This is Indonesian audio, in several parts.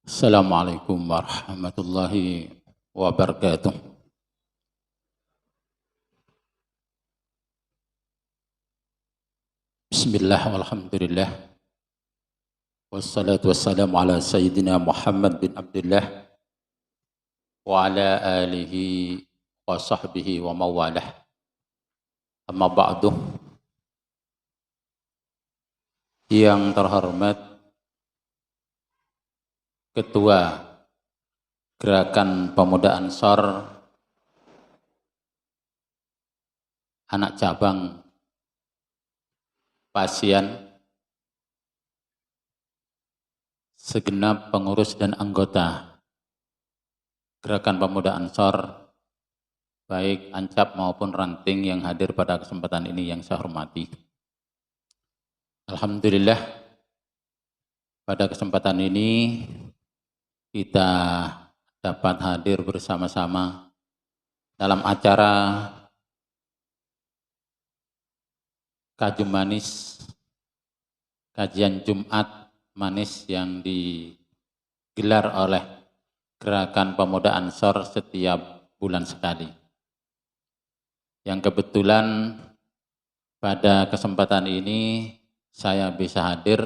Assalamualaikum warahmatullahi wabarakatuh. Bismillah walhamdulillah. Wassalatu wassalamu ala Sayyidina Muhammad bin Abdullah wa ala alihi wa sahbihi wa mawalah. Amma ba'du. Yang terhormat Ketua Gerakan Pemuda Ansor Anak Cabang Pasien, segenap pengurus dan anggota Gerakan Pemuda Ansor, baik Ancap maupun Ranting yang hadir pada kesempatan ini yang saya hormati. Alhamdulillah, pada kesempatan ini kita dapat hadir bersama-sama dalam acara Kajum Manis, kajian Jumat Manis yang digelar oleh Gerakan Pemuda Ansor setiap bulan sekali. Yang kebetulan pada kesempatan ini saya bisa hadir,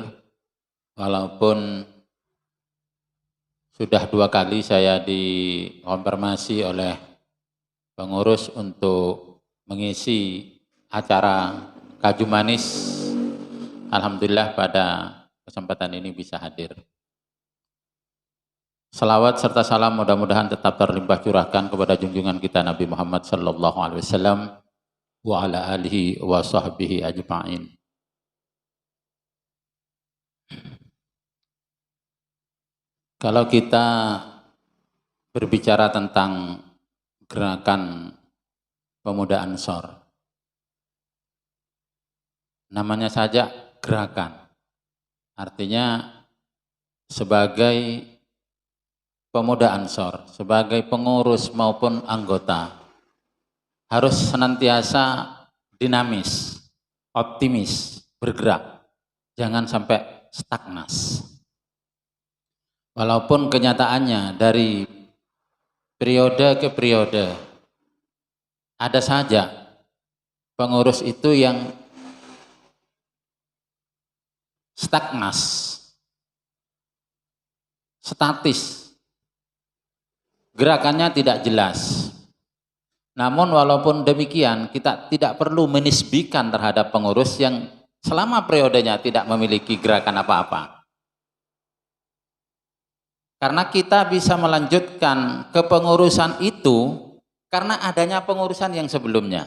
walaupun sudah 2 kali saya dikonfirmasi oleh pengurus untuk mengisi acara Kajum Manis. Alhamdulillah pada kesempatan ini bisa hadir. Salawat serta salam mudah-mudahan tetap terlimpah curahkan kepada junjungan kita Nabi Muhammad sallallahu alaihi wasallam wa ala alihi wa sahbihi ajma'in. Kalau kita berbicara tentang Gerakan Pemuda Ansor, namanya saja gerakan, artinya sebagai pemuda Ansor, sebagai pengurus maupun anggota, harus senantiasa dinamis, optimis, bergerak, jangan sampai stagnas. Walaupun kenyataannya dari periode ke periode ada saja pengurus itu yang stagnas, statis, gerakannya tidak jelas. Namun walaupun demikian kita tidak perlu menisbikan terhadap pengurus yang selama periodenya tidak memiliki gerakan apa-apa. Karena kita bisa melanjutkan kepengurusan itu karena adanya pengurusan yang sebelumnya.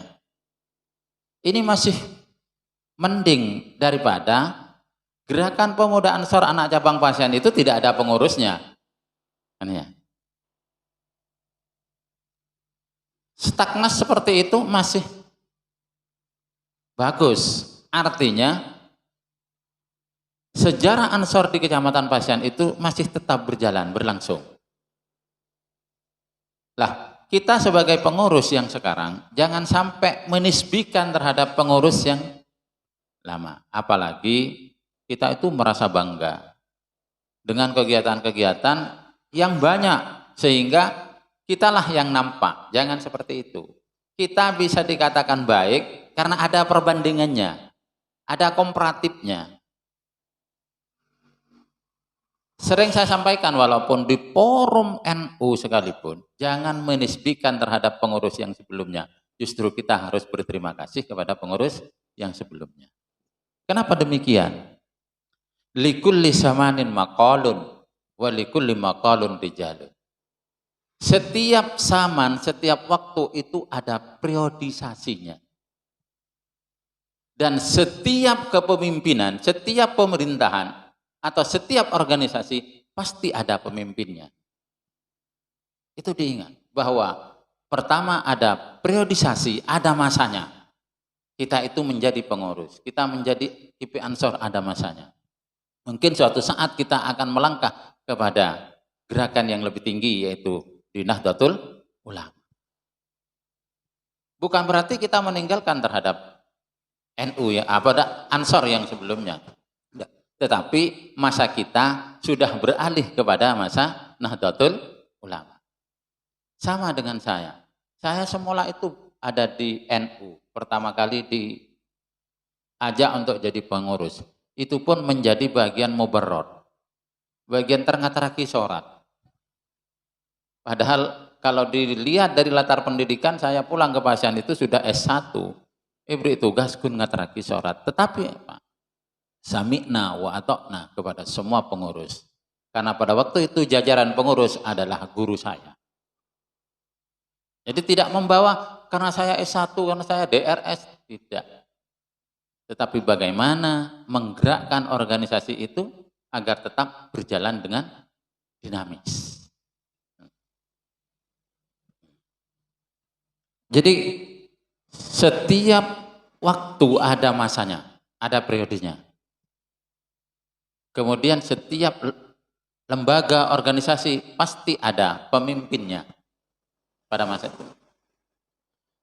Ini masih mending daripada Gerakan Pemuda Ansor Anak Cabang Pasien itu tidak ada pengurusnya. Kan ya? Stagnas seperti itu masih bagus. Artinya sejarah Ansor di Kecamatan Pasien itu masih tetap berjalan, berlangsung. Lah, kita sebagai pengurus yang sekarang jangan sampai menisbikan terhadap pengurus yang lama. Apalagi kita itu merasa bangga dengan kegiatan-kegiatan yang banyak sehingga kitalah yang nampak. Jangan seperti itu. Kita bisa dikatakan baik karena ada perbandingannya, ada komparatifnya. Sering saya sampaikan walaupun di forum NU sekalipun, jangan menisbikan terhadap pengurus yang sebelumnya. Justru kita harus berterima kasih kepada pengurus yang sebelumnya. Kenapa demikian? Likulli zamanin maqalun wa likulli maqalun rijalun. Setiap zaman, setiap waktu itu ada periodisasinya. Dan setiap kepemimpinan, setiap pemerintahan atau setiap organisasi pasti ada pemimpinnya. Itu diingat bahwa pertama ada periodisasi, ada masanya. Kita itu menjadi pengurus, kita menjadi IP Ansor ada masanya. Mungkin suatu saat kita akan melangkah kepada gerakan yang lebih tinggi yaitu di Nahdlatul Ulama. Bukan berarti kita meninggalkan terhadap NU ya, Ansor yang sebelumnya. Tetapi masa kita sudah beralih kepada masa Nahdlatul Ulama. Sama dengan saya. Saya semula itu ada di NU. Pertama kali diajak untuk jadi pengurus. Itu pun menjadi bagian mubarror. Bagian tengah-tengah kisorat. Padahal kalau dilihat dari latar pendidikan, saya pulang ke Pasian itu sudah S1. Ibri tugas kun ngatraki shorat. Tetapi apa? Sami'na wa atokna kepada semua pengurus. Karena pada waktu itu jajaran pengurus adalah guru saya. Jadi tidak membawa karena saya S1, karena saya DRS. Tidak. Tetapi bagaimana menggerakkan organisasi itu agar tetap berjalan dengan dinamis. Jadi setiap waktu ada masanya, ada periodenya. Kemudian setiap lembaga organisasi pasti ada pemimpinnya pada masa itu.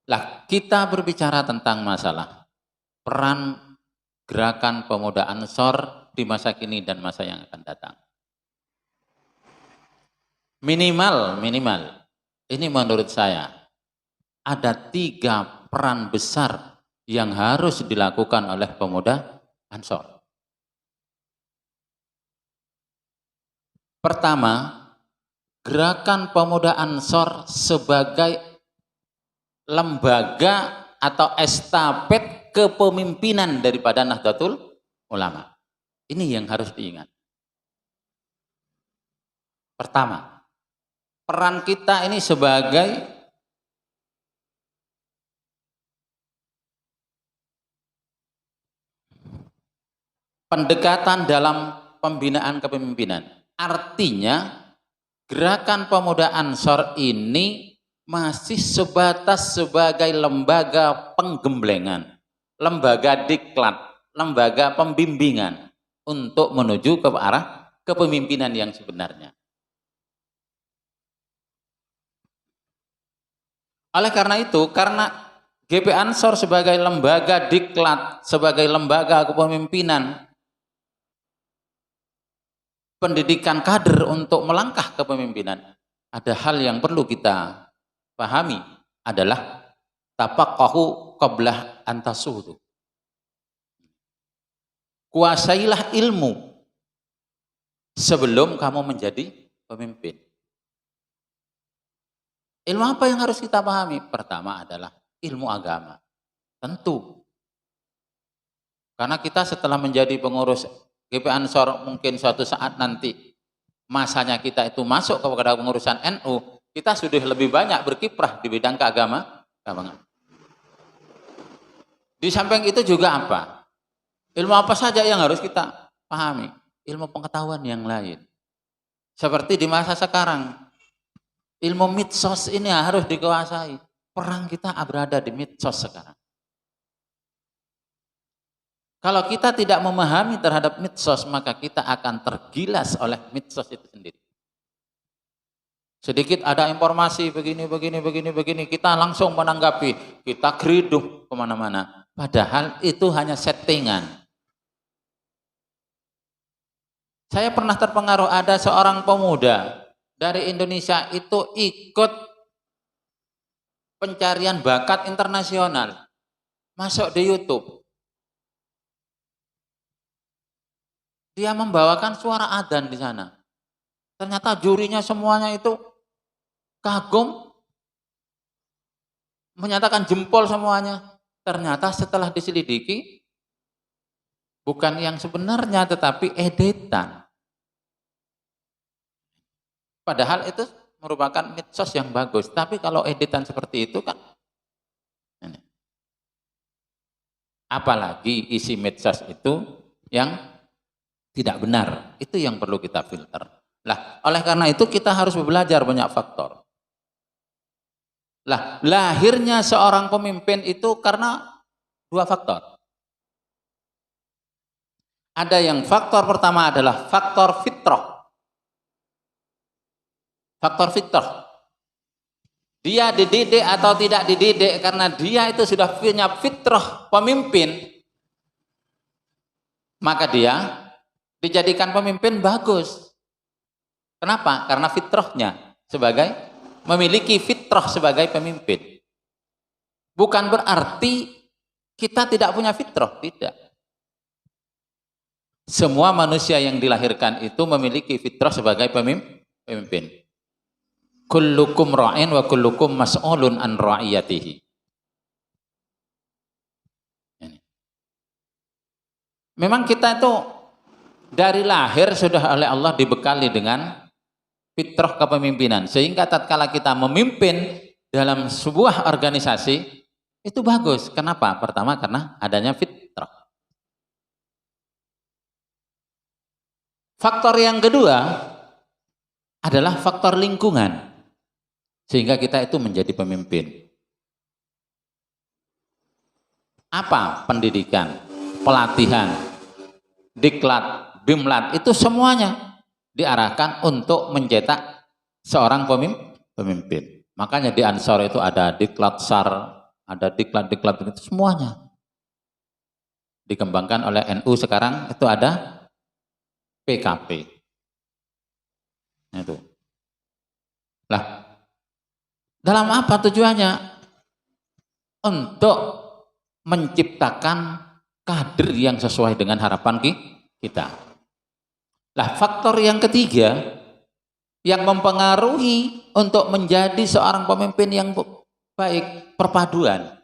Lah, kita berbicara tentang masalah peran gerakan pemuda Ansor di masa kini dan masa yang akan datang. Minimal, ini menurut saya ada 3 peran besar yang harus dilakukan oleh pemuda Ansor. Pertama, gerakan pemuda Ansor sebagai lembaga atau estafet kepemimpinan daripada Nahdlatul Ulama. Ini yang harus diingat. Pertama, peran kita ini sebagai pendekatan dalam pembinaan kepemimpinan. Artinya, gerakan pemuda Ansor ini masih sebatas sebagai lembaga penggemblengan, lembaga diklat, lembaga pembimbingan untuk menuju ke arah kepemimpinan yang sebenarnya. Oleh karena itu, karena GP Ansor sebagai lembaga diklat, sebagai lembaga kepemimpinan, pendidikan kader untuk melangkah kepemimpinan, ada hal yang perlu kita pahami adalah tafaqahu qabla an tasudu. Kuasailah ilmu sebelum kamu menjadi pemimpin. Ilmu apa yang harus kita pahami? Pertama adalah ilmu agama. Tentu. Karena kita setelah menjadi pengurus GP Ansor mungkin suatu saat nanti masanya kita itu masuk kepada pengurusan NU, kita sudah lebih banyak berkiprah di bidang keagamaan. Di samping itu juga apa? Ilmu apa saja yang harus kita pahami? Ilmu pengetahuan yang lain. Seperti di masa sekarang, ilmu medsos ini harus dikuasai. Perang kita berada di medsos sekarang. Kalau kita tidak memahami terhadap medsos, maka kita akan tergilas oleh medsos itu sendiri. Sedikit ada informasi begini, kita langsung menanggapi, kita geriduh kemana-mana. Padahal itu hanya settingan. Saya pernah terpengaruh, ada seorang pemuda dari Indonesia itu ikut pencarian bakat internasional, masuk di YouTube. Dia membawakan suara adzan di sana. Ternyata jurinya semuanya itu kagum, menyatakan jempol semuanya. Ternyata setelah diselidiki, bukan yang sebenarnya tetapi editan. Padahal itu merupakan medsos yang bagus. Tapi kalau editan seperti itu kan, apalagi isi medsos itu yang tidak benar, itu yang perlu kita filter. Lah, oleh karena itu kita harus belajar banyak faktor. Lah, lahirnya seorang pemimpin itu karena 2 faktor. Ada yang faktor pertama adalah faktor fitrah. Faktor fitrah. Dia dididik atau tidak dididik karena dia itu sudah punya fitrah pemimpin, maka dia dijadikan pemimpin bagus. Kenapa? Karena fitrahnya sebagai memiliki fitrah sebagai pemimpin. Bukan berarti kita tidak punya fitrah, tidak. Semua manusia yang dilahirkan itu memiliki fitrah sebagai pemimpin. Kullukum ra'in wa kullukum mas'ulun an ra'iyatihi. Memang kita itu dari lahir sudah oleh Allah dibekali dengan fitrah kepemimpinan, sehingga tatkala kita memimpin dalam sebuah organisasi itu bagus. Kenapa? Pertama karena adanya fitrah. Faktor yang kedua adalah faktor lingkungan, sehingga kita itu menjadi pemimpin. Apa? Pendidikan, pelatihan, diklat, bimlat, itu semuanya diarahkan untuk mencetak seorang pemimpin. Makanya di Ansor itu ada diklat SAR, ada diklat-diklat, itu semuanya dikembangkan oleh NU. Sekarang itu ada PKP. Itu. Lah, dalam apa tujuannya? Untuk menciptakan kader yang sesuai dengan harapan kita. Lah, faktor yang ketiga yang mempengaruhi untuk menjadi seorang pemimpin yang baik, perpaduan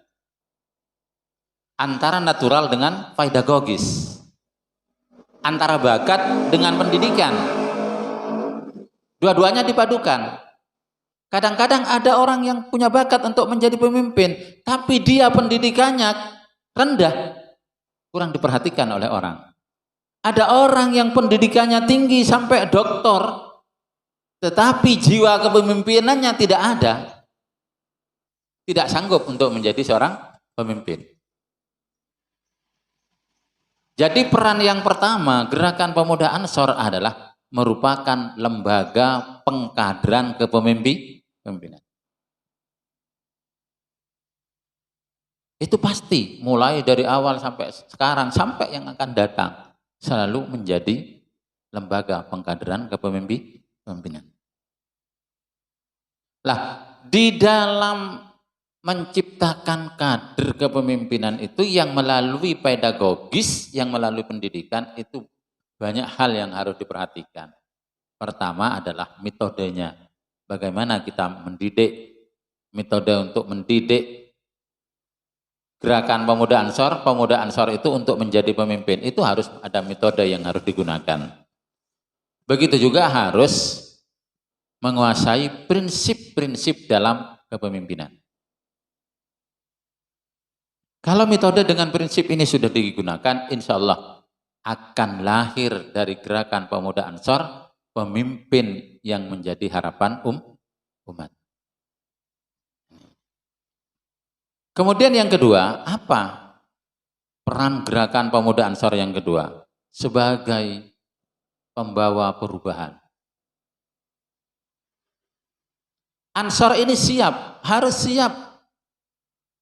antara natural dengan pedagogis, antara bakat dengan pendidikan. Dua-duanya dipadukan. Kadang-kadang ada orang yang punya bakat untuk menjadi pemimpin, tapi dia pendidikannya rendah, kurang diperhatikan oleh orang. Ada orang yang pendidikannya tinggi sampai doktor, tetapi jiwa kepemimpinannya tidak ada, tidak sanggup untuk menjadi seorang pemimpin. Jadi peran yang pertama Gerakan Pemuda Ansor adalah merupakan lembaga pengkaderan kepemimpinan. Itu pasti mulai dari awal sampai sekarang sampai yang akan datang selalu menjadi lembaga pengkaderan kepemimpinan. Lah, di dalam menciptakan kader kepemimpinan itu yang melalui pedagogis, yang melalui pendidikan, itu banyak hal yang harus diperhatikan. Pertama adalah metodenya. Bagaimana kita mendidik, metode untuk mendidik. Gerakan Pemuda Ansor itu untuk menjadi pemimpin, itu harus ada metode yang harus digunakan. Begitu juga harus menguasai prinsip-prinsip dalam kepemimpinan. Kalau metode dengan prinsip ini sudah digunakan, insya Allah akan lahir dari Gerakan Pemuda Ansor pemimpin yang menjadi harapan umat. Kemudian yang kedua, apa peran Gerakan Pemuda Ansor yang kedua? Sebagai pembawa perubahan. Ansor ini siap, harus siap.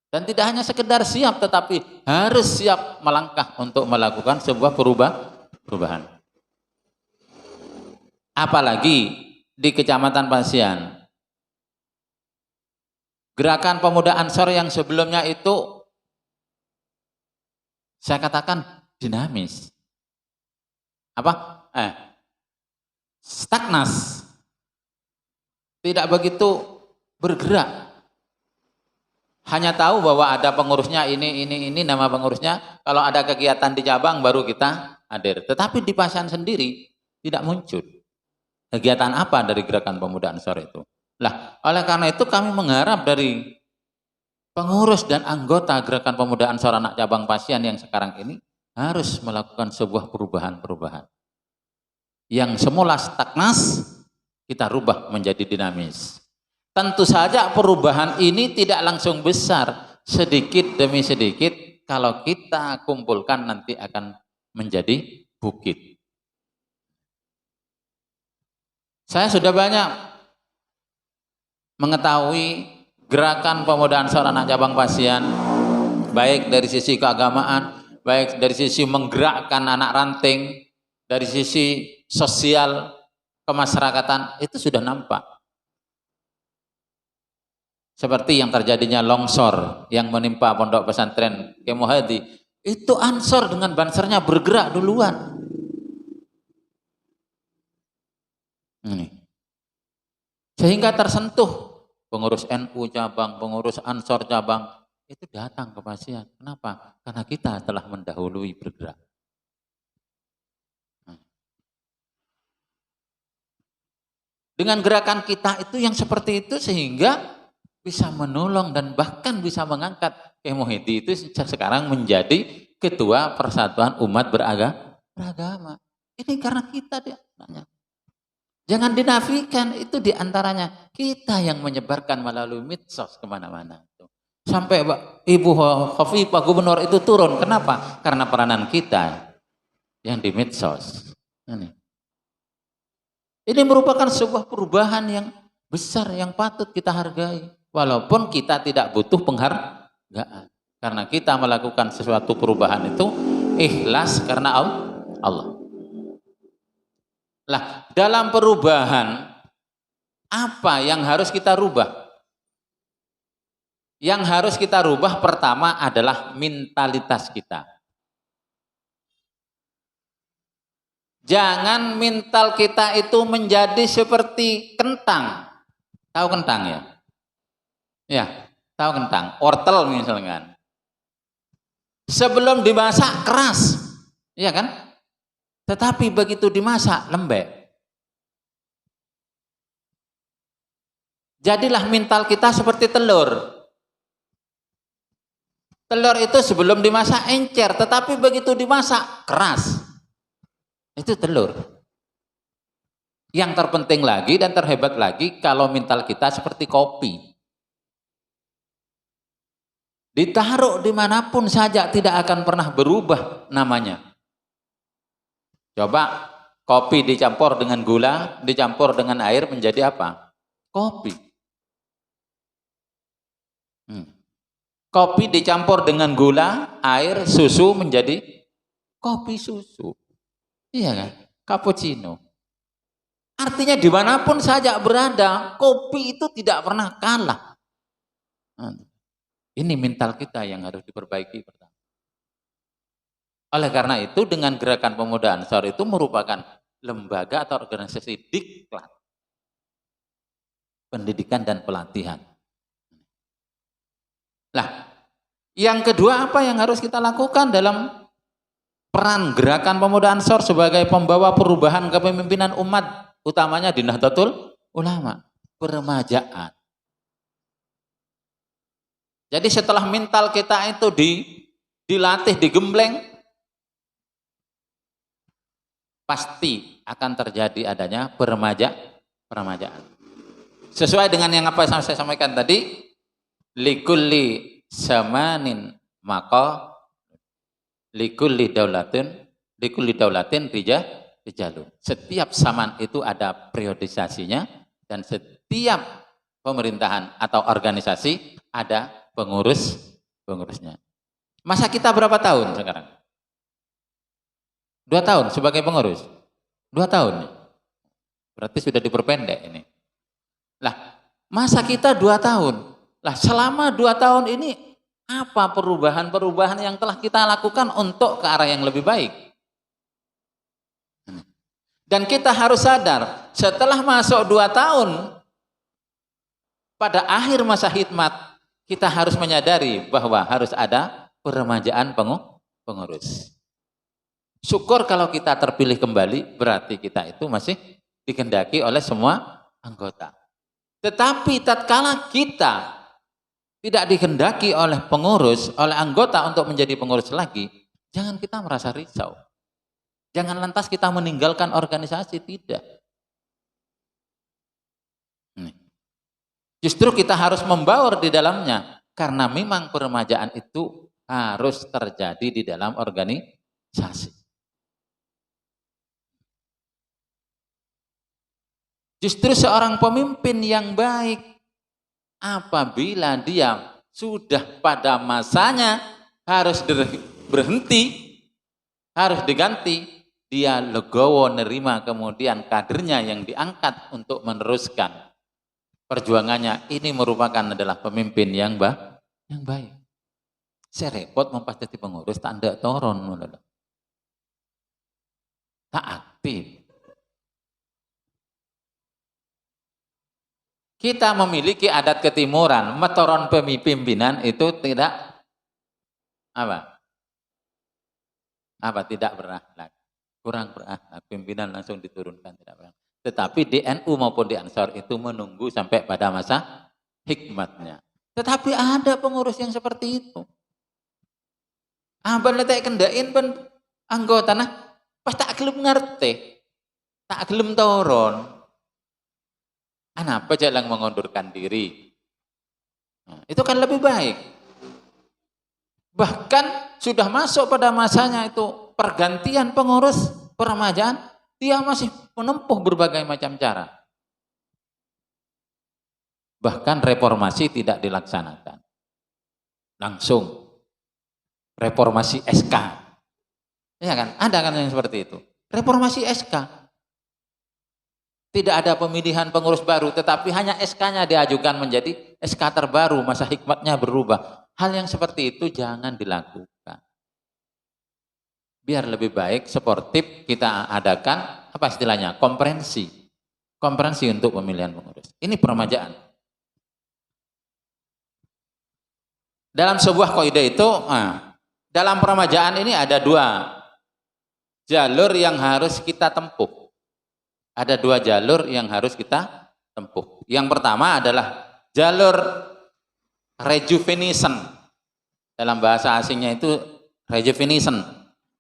Dan tidak hanya sekedar siap, tetapi harus siap melangkah untuk melakukan sebuah perubahan. Apalagi di Kecamatan Pasian. Gerakan Pemuda Ansor yang sebelumnya itu saya katakan dinamis. Apa? Stagnas. Tidak begitu bergerak. Hanya tahu bahwa ada pengurusnya ini nama pengurusnya. Kalau ada kegiatan di cabang baru kita hadir. Tetapi di Pasian sendiri tidak muncul. Kegiatan apa dari Gerakan Pemuda Ansor itu? Lah, oleh karena itu kami mengharap dari pengurus dan anggota Gerakan Pemuda Ansor anak cabang Pasian yang sekarang ini harus melakukan sebuah perubahan. Yang semula stagnas kita rubah menjadi dinamis. Tentu saja perubahan ini tidak langsung besar, sedikit demi sedikit kalau kita kumpulkan nanti akan menjadi bukit. Saya sudah banyak mengetahui Gerakan Pemuda Ansor anak cabang Pasian, baik dari sisi keagamaan, baik dari sisi menggerakkan anak ranting, dari sisi sosial kemasyarakatan itu sudah nampak. Seperti yang terjadinya longsor yang menimpa pondok pesantren Kiai Muhadi, itu Ansor dengan bansernya bergerak duluan. Sehingga tersentuh pengurus NU cabang, pengurus Ansor cabang, itu datang ke pasien. Kenapa? Karena kita telah mendahului bergerak. Dengan gerakan kita itu yang seperti itu sehingga bisa menolong dan bahkan bisa mengangkat Kiai Muhyiddin itu sekarang menjadi ketua Persatuan Umat Beragama. Ini karena kita dia. Jangan dinafikan, itu diantaranya kita yang menyebarkan melalui medsos kemana-mana. Sampai Ibu Khofifah Gubernur itu turun. Kenapa? Karena peranan kita yang di medsos. Ini merupakan sebuah perubahan yang besar yang patut kita hargai. Walaupun kita tidak butuh penghargaan. Karena kita melakukan sesuatu perubahan itu ikhlas karena Allah. Lah, dalam perubahan apa yang harus kita rubah? Yang harus kita rubah pertama adalah mentalitas kita. Jangan mental kita itu menjadi seperti kentang. Tahu kentang ya? Ya, tahu kentang. Wortel misalnya. Sebelum dimasak keras, iya kan? Tetapi begitu dimasak lembek. Jadilah mental kita seperti telur. Telur itu sebelum dimasak encer, tetapi begitu dimasak keras. Itu telur. Yang terpenting lagi dan terhebat lagi kalau mental kita seperti kopi. Ditaruh dimanapun saja tidak akan pernah berubah namanya. Coba kopi dicampur dengan gula, dicampur dengan air menjadi apa? Kopi. Kopi dicampur dengan gula, air, susu menjadi kopi susu. Iya kan? Cappuccino. Artinya dimanapun saja berada, kopi itu tidak pernah kalah. Ini mental kita yang harus diperbaiki pertama. Oleh karena itu dengan gerakan pemuda Ansor itu merupakan lembaga atau organisasi diklat pendidikan dan pelatihan. Nah, yang kedua apa yang harus kita lakukan dalam peran gerakan pemuda Ansor sebagai pembawa perubahan kepemimpinan umat, utamanya di Nahdlatul Ulama, peremajaan. Jadi setelah mental kita itu dilatih, digembleng, pasti akan terjadi adanya peremajaan. Sesuai dengan yang apa yang saya sampaikan tadi, likulli zamanin maka likulli daulatin rijalun. Setiap zaman itu ada periodisasinya dan setiap pemerintahan atau organisasi ada pengurusnya. Masa kita berapa tahun sekarang? 2 tahun sebagai pengurus. 2 tahun. Berarti sudah diperpendek ini. Lah, masa kita 2 tahun. Lah, selama 2 tahun ini apa perubahan-perubahan yang telah kita lakukan untuk ke arah yang lebih baik? Dan kita harus sadar, setelah masuk 2 tahun, pada akhir masa khidmat, kita harus menyadari bahwa harus ada peremajaan pengurus. Syukur kalau kita terpilih kembali, berarti kita itu masih dikehendaki oleh semua anggota. Tetapi tatkala kita tidak dikehendaki oleh pengurus, oleh anggota untuk menjadi pengurus lagi, jangan kita merasa risau. Jangan lantas kita meninggalkan organisasi, tidak. Justru kita harus membaur di dalamnya, karena memang peremajaan itu harus terjadi di dalam organisasi. Justru seorang pemimpin yang baik, apabila dia sudah pada masanya harus berhenti, harus diganti, dia legowo nerima kemudian kadernya yang diangkat untuk meneruskan perjuangannya, ini merupakan adalah pemimpin yang baik. Saya repot mempas jadi pengurus tak ada toron, tak aktif. Kita memiliki adat ketimuran, metoron pemimpinan itu tidak tidak berakhlak, kurang berakhlak, pimpinan langsung diturunkan, tidak berakhlak. Tetapi di NU maupun di Ansor itu menunggu sampai pada masa hikmatnya. Tetapi ada pengurus yang seperti itu. Abang letak kendain pun anggota pas tak gelem ngerti, tak gelem toron. Kenapa jalan mengundurkan diri? Nah, itu kan lebih baik. Bahkan sudah masuk pada masanya itu pergantian pengurus peremajaan, dia masih menempuh berbagai macam cara. Bahkan reformasi tidak dilaksanakan. Langsung reformasi SK. Ya kan? Ada kan yang seperti itu. Reformasi SK. Tidak ada pemilihan pengurus baru, tetapi hanya SK-nya diajukan menjadi SK terbaru, masa hikmatnya berubah. Hal yang seperti itu jangan dilakukan. Biar lebih baik, sportif kita adakan, apa istilahnya, konferensi. Konferensi untuk pemilihan pengurus. Ini peremajaan. Dalam sebuah kaidah itu, dalam peremajaan ini ada dua jalur yang harus kita tempuh. Ada dua jalur yang harus kita tempuh. Yang pertama adalah jalur rejuvenation. Dalam bahasa asingnya itu rejuvenation.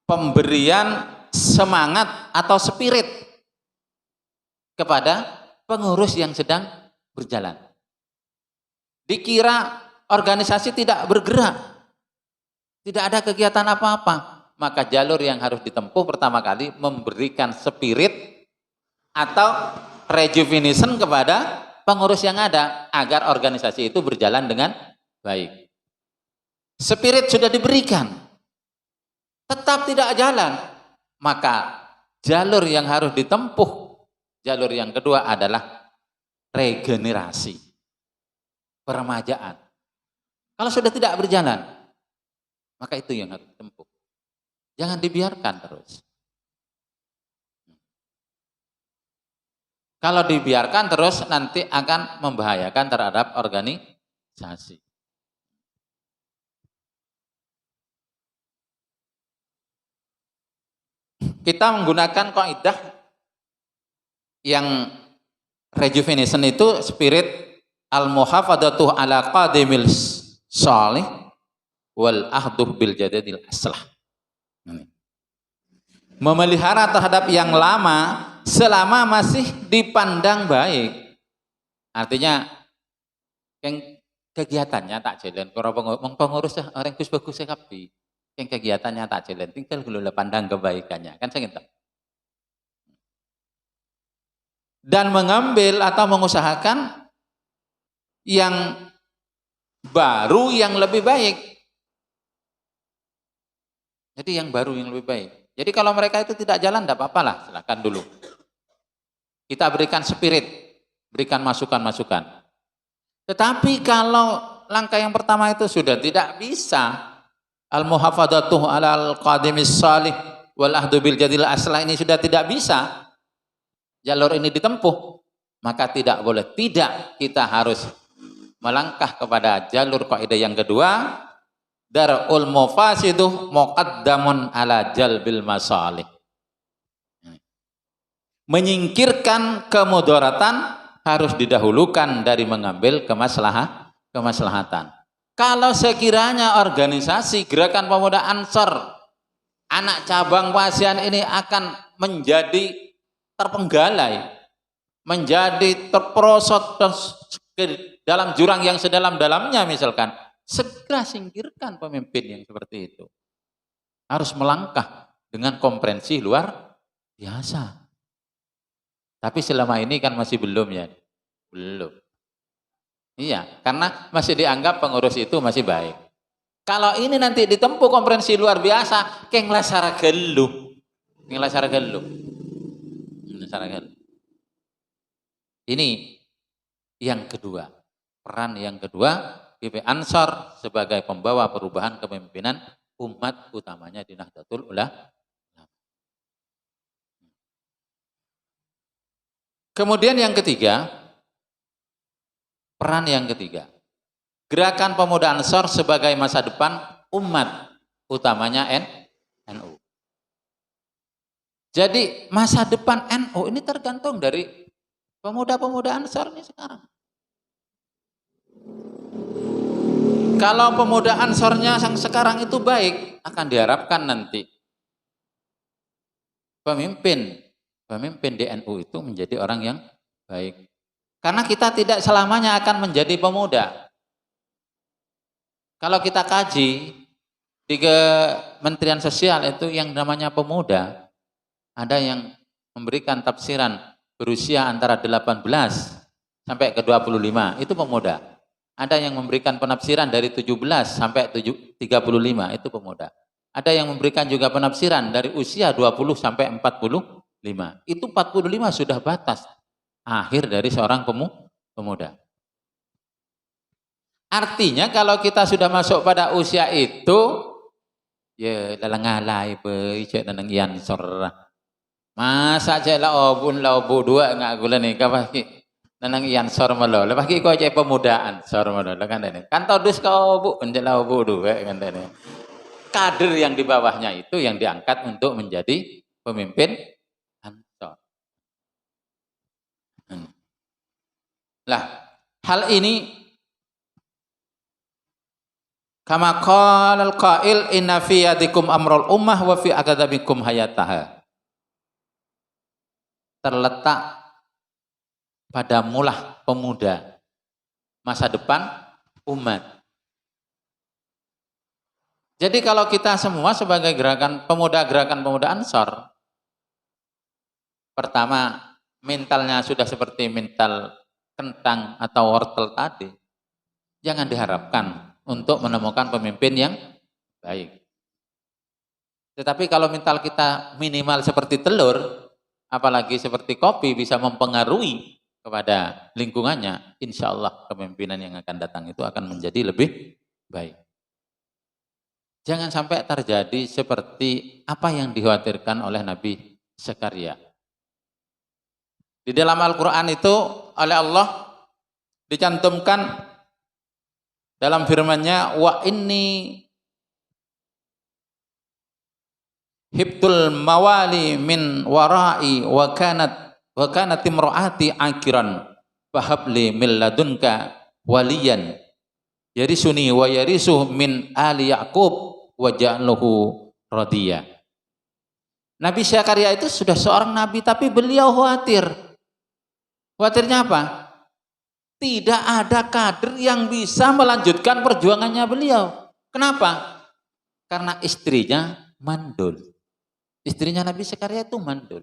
Pemberian semangat atau spirit kepada pengurus yang sedang berjalan. Dikira organisasi tidak bergerak, tidak ada kegiatan apa-apa, maka jalur yang harus ditempuh pertama kali memberikan spirit atau rejuvenation kepada pengurus yang ada agar organisasi itu berjalan dengan baik. Spirit sudah diberikan, tetap tidak jalan, maka jalur yang harus ditempuh, jalur yang kedua adalah regenerasi, peremajaan. Kalau sudah tidak berjalan, maka itu yang harus ditempuh. Jangan dibiarkan terus. Kalau dibiarkan terus nanti akan membahayakan terhadap organisasi. Kita menggunakan kaidah yang rejuvenation itu spirit al-muhafadzatuh ala qadimil shalih wal ahduh bil jadidil aslah. Memelihara terhadap yang lama selama masih dipandang baik. Artinya kegiatannya tak jalan. Kalau pengurus orang bagus kabeh. Yang kegiatannya tak jalan, tinggal kalau pandang kebaikannya. Kan saya tahu. Dan mengambil atau mengusahakan yang baru yang lebih baik. Jadi yang baru yang lebih baik. Jadi kalau mereka itu tidak jalan, tidak apa-apa lah, silakan dulu. Kita berikan spirit, berikan masukan-masukan. Tetapi kalau langkah yang pertama itu sudah tidak bisa, al-muhafadzatuh alal qadimis salih wal ahdu bil jadil aslah ini sudah tidak bisa, jalur ini ditempuh, maka tidak boleh, tidak, kita harus melangkah kepada jalur kaidah yang kedua, darul mufasiduh muqaddamun ala jalbil masalih. Menyingkirkan kemudaratan harus didahulukan dari mengambil kemaslahatan. Kalau sekiranya organisasi Gerakan Pemuda Ansor anak cabang Pasian ini akan menjadi terpenggalai, menjadi terperosot dalam jurang yang sedalam-dalamnya misalkan, segera singkirkan pemimpin yang seperti itu. Harus melangkah dengan komprehensi luar biasa. Tapi selama ini kan masih belum ya. Belum. Iya, karena masih dianggap pengurus itu masih baik. Kalau ini nanti ditempuh komprehensi luar biasa, keng lasara geluh. Tinggal saragelu. Ini yang kedua. Peran yang kedua, BP Ansor sebagai pembawa perubahan kepemimpinan umat utamanya di Nahdlatul Ulama. Kemudian yang ketiga, peran yang ketiga, gerakan pemuda Ansor sebagai masa depan umat utamanya NU. Jadi masa depan NU ini tergantung dari pemuda-pemuda Ansor ini sekarang. Kalau pemuda Ansornya yang sekarang itu baik, akan diharapkan nanti pemimpin di NU itu menjadi orang yang baik. Karena kita tidak selamanya akan menjadi pemuda. Kalau kita kaji di Kementerian Sosial itu yang namanya pemuda, ada yang memberikan tafsiran berusia antara 18 sampai ke 25, itu pemuda. Ada yang memberikan penafsiran dari 17 sampai 35, itu pemuda. Ada yang memberikan juga penafsiran dari usia 20 sampai 45. Itu 45 sudah batas akhir dari seorang pemuda. Artinya kalau kita sudah masuk pada usia itu, ya lalangalai cek nanang ian sorra. Masa cek la obun dua ngak gula nih kapaki nanang ian sor malo. Lepas ki kau cek pemudaan sor malo kan ini. Kan todus kau bu cek la obu dua kan ini. Kader yang di bawahnya itu yang diangkat untuk menjadi pemimpin Ansor. Lah, hal ini kama qala al-qail inna fi yadikum amrul ummah wa fi akadabikum hayataha. Terletak pada mulah pemuda masa depan umat. Jadi kalau kita semua sebagai gerakan pemuda Ansor, pertama mentalnya sudah seperti mental kentang atau wortel tadi, jangan diharapkan untuk menemukan pemimpin yang baik. Tetapi kalau mental kita minimal seperti telur, apalagi seperti kopi bisa mempengaruhi kepada lingkungannya, insya Allah kepemimpinan yang akan datang itu akan menjadi lebih baik. Jangan sampai terjadi seperti apa yang dikhawatirkan oleh Nabi Zakaria. Di dalam Al-Quran itu oleh Allah dicantumkan dalam firman-Nya, wa inni hibtul mawali min warai wa kanat imraati akiran fahabli min ladunka waliyan yarisuni wa yarisuh min ali Yaqub wa ja'aluhu radiyah. Nabi Zakaria itu sudah seorang nabi, tapi beliau khawatir. Khawatirnya apa? Tidak ada kader yang bisa melanjutkan perjuangannya beliau. Kenapa? Karena istrinya mandul. Istrinya Nabi Zakaria itu mandul.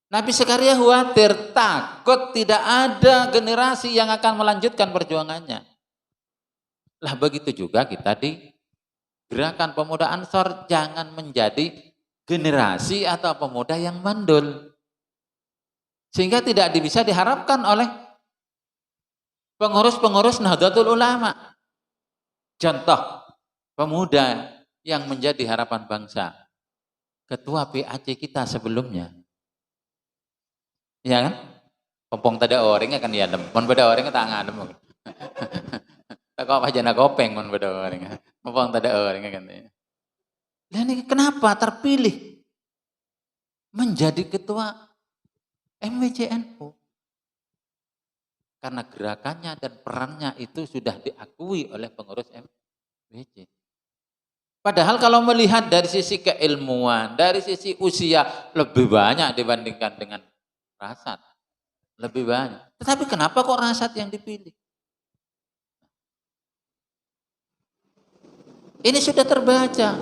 Nabi Zakaria khawatir, takut tidak ada generasi yang akan melanjutkan perjuangannya. Lah begitu juga kita di gerakan pemuda Ansor, jangan menjadi generasi atau pemuda yang mandul. Sehingga tidak bisa diharapkan oleh pengurus-pengurus Nahdlatul Ulama. Contoh, pemuda yang menjadi harapan bangsa. Ketua PAC kita sebelumnya. Ya kan? Kompong tada orang akan diadem. Mon beda orang tak ngadem. Tak kau aja nak kopeng mon beda orang. Kompong tada orang kan. Lah ini kenapa terpilih menjadi ketua MWCNU? Karena gerakannya dan perannya itu sudah diakui oleh pengurus MWC. Padahal kalau melihat dari sisi keilmuan, dari sisi usia lebih banyak dibandingkan dengan Rasad. Lebih banyak. Tetapi kenapa kok Rasad yang dipilih? Ini sudah terbaca.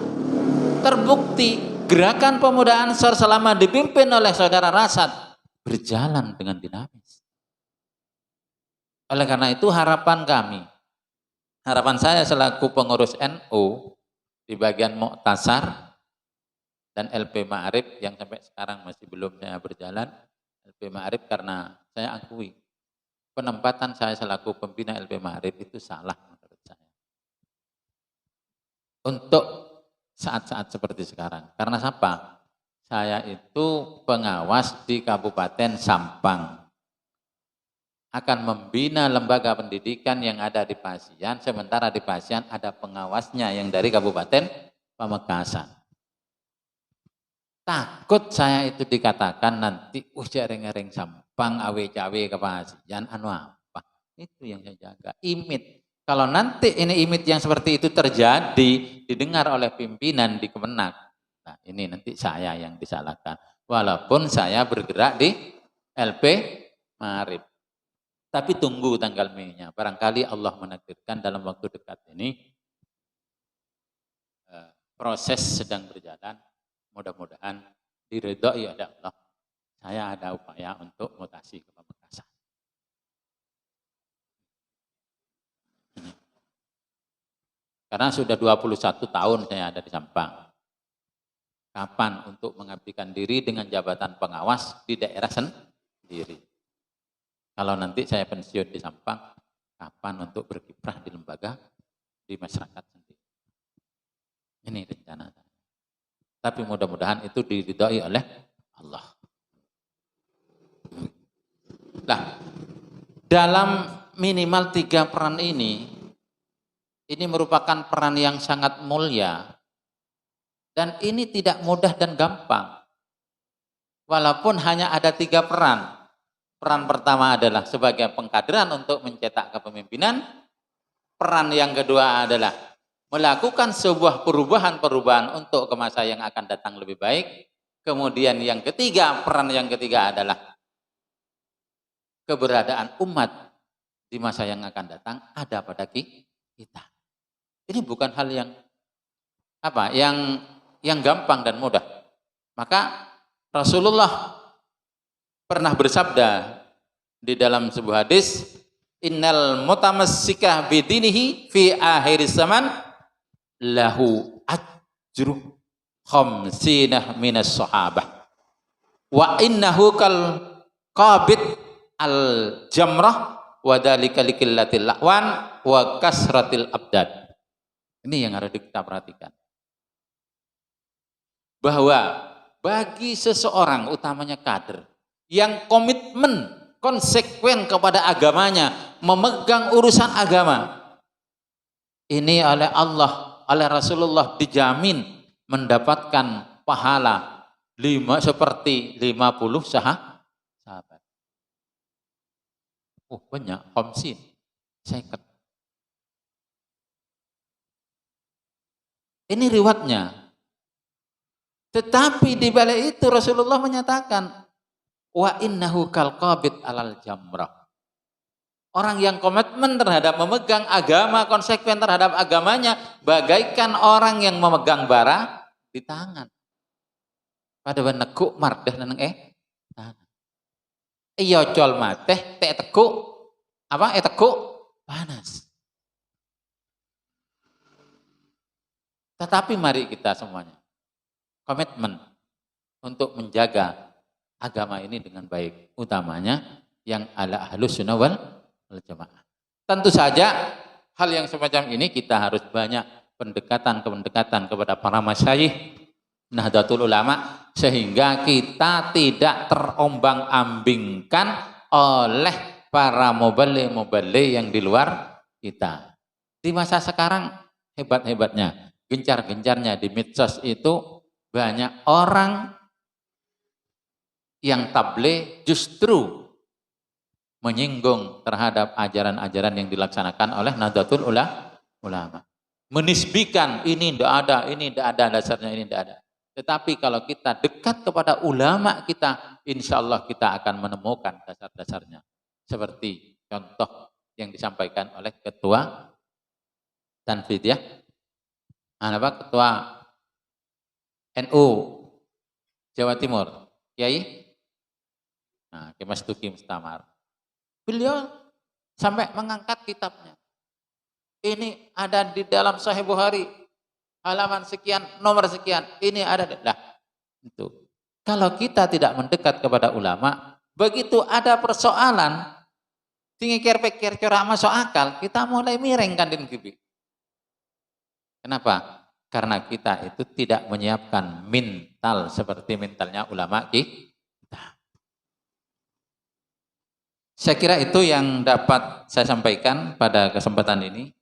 Terbukti gerakan pemuda Ansor selama dipimpin oleh saudara Rasad berjalan dengan dinamis. Oleh karena itu harapan kami, harapan saya selaku pengurus NU di bagian Muktasar, Dan LP Ma'arif yang sampai sekarang masih belum saya berjalan, LP Ma'arif karena saya akui penempatan saya selaku pembina LP Ma'arif itu salah menurut saya. Untuk saat-saat seperti sekarang. Karena apa? Saya itu pengawas di Kabupaten Sampang. Akan membina lembaga pendidikan yang ada di Pasian, sementara di Pasian ada pengawasnya yang dari Kabupaten Pamekasan. Takut saya itu dikatakan nanti, jaring-jaring Sampang, awe-cawe ke Pasian, anu apa? Itu yang saya jaga, imit. Kalau nanti ini imit yang seperti itu terjadi, didengar oleh pimpinan di Kemenak, nah ini nanti saya yang disalahkan. Walaupun saya bergerak di LP Ma'arif. Tapi tunggu tanggal Mei-nya. Barangkali Allah menakdirkan dalam waktu dekat ini proses sedang berjalan. Mudah-mudahan diridhoi oleh Allah. Saya ada upaya untuk mutasi ke Pamekasan. Karena sudah 21 tahun saya ada di Sampang. Kapan untuk mengabdikan diri dengan jabatan pengawas di daerah sendiri? Kalau nanti saya pensiun di Sampang, kapan untuk berkiprah di lembaga, di masyarakat sendiri? Ini rencana saya. Tapi mudah-mudahan itu diridhoi oleh Allah. Nah, dalam minimal 3 peran ini merupakan peran yang sangat mulia. Dan ini tidak mudah dan gampang. Walaupun hanya ada 3 peran. Peran pertama adalah sebagai pengkaderan untuk mencetak kepemimpinan. Peran yang kedua adalah melakukan sebuah perubahan-perubahan untuk ke masa yang akan datang lebih baik. Kemudian yang ketiga, peran yang ketiga adalah keberadaan umat di masa yang akan datang ada pada kita. Ini bukan hal yang yang gampang dan mudah. Maka Rasulullah pernah bersabda di dalam sebuah hadis, innal mutamassikah bidinihi fi akhir zaman lahu ajru khamsinah minas sahabah wa innahu kal qabid al jamrah wa dalika likillatil la'wan wa kasratil abdad. Ini yang harus kita perhatikan, bahwa bagi seseorang, utamanya kader yang komitmen konsekuen kepada agamanya, memegang urusan agama, ini oleh Allah, oleh Rasulullah dijamin mendapatkan pahala seperti 50 sahabat. Banyak, khamsin, seket. Ini riwayatnya. Tetapi di balik itu Rasulullah menyatakan, wa innahu kal qabid alal jamrah. Orang yang komitmen terhadap memegang agama, konsekuen terhadap agamanya, bagaikan orang yang memegang bara di tangan. Pada benekuk mardah nang tangan. Iya col mateh tekuk tekuk panas. Tetapi mari kita semuanya komitmen untuk menjaga agama ini dengan baik, utamanya yang ala ahlus sunnah wal jamaah. Tentu saja hal yang semacam ini kita harus banyak pendekatan kepada para masyayikh Nahdlatul Ulama, sehingga kita tidak terombang-ambingkan oleh para muballigh yang di luar kita. Di masa sekarang hebat-hebatnya, gencar-gencarnya di medsos itu banyak orang yang tabligh justru menyinggung terhadap ajaran-ajaran yang dilaksanakan oleh Nahdlatul Ulama. Menisbikan ini tidak ada dasarnya, ini tidak ada. Tetapi kalau kita dekat kepada ulama kita, insya Allah kita akan menemukan dasar-dasarnya. Seperti contoh yang disampaikan oleh Ketua Tanfid, ya. Ketua NU Jawa Timur, Kiai Mas Duki Mustamar. Beliau sampai mengangkat kitabnya. Ini ada di dalam Sahih Bukhari, halaman sekian, nomor sekian. Ini ada. Lah, Itu. Kalau kita tidak mendekat kepada ulama, begitu ada persoalan, tinggi pikir masuk akal, kita mulai miring kandin gibi. Kenapa? Karena kita itu tidak menyiapkan mental seperti mentalnya ulama kita. Saya kira itu yang dapat saya sampaikan pada kesempatan ini.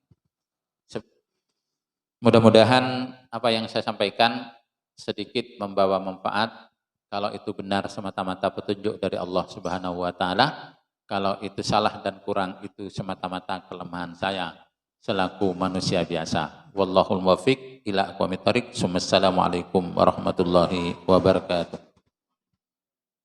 Mudah-mudahan apa yang saya sampaikan sedikit membawa manfaat. Kalau itu benar semata-mata petunjuk dari Allah Subhanahu wa taala, kalau itu salah dan kurang itu semata-mata kelemahan saya selaku manusia biasa. Wallahul muwaffiq ila aqwamit thoriq. Wassalamualaikum warahmatullahi wabarakatuh.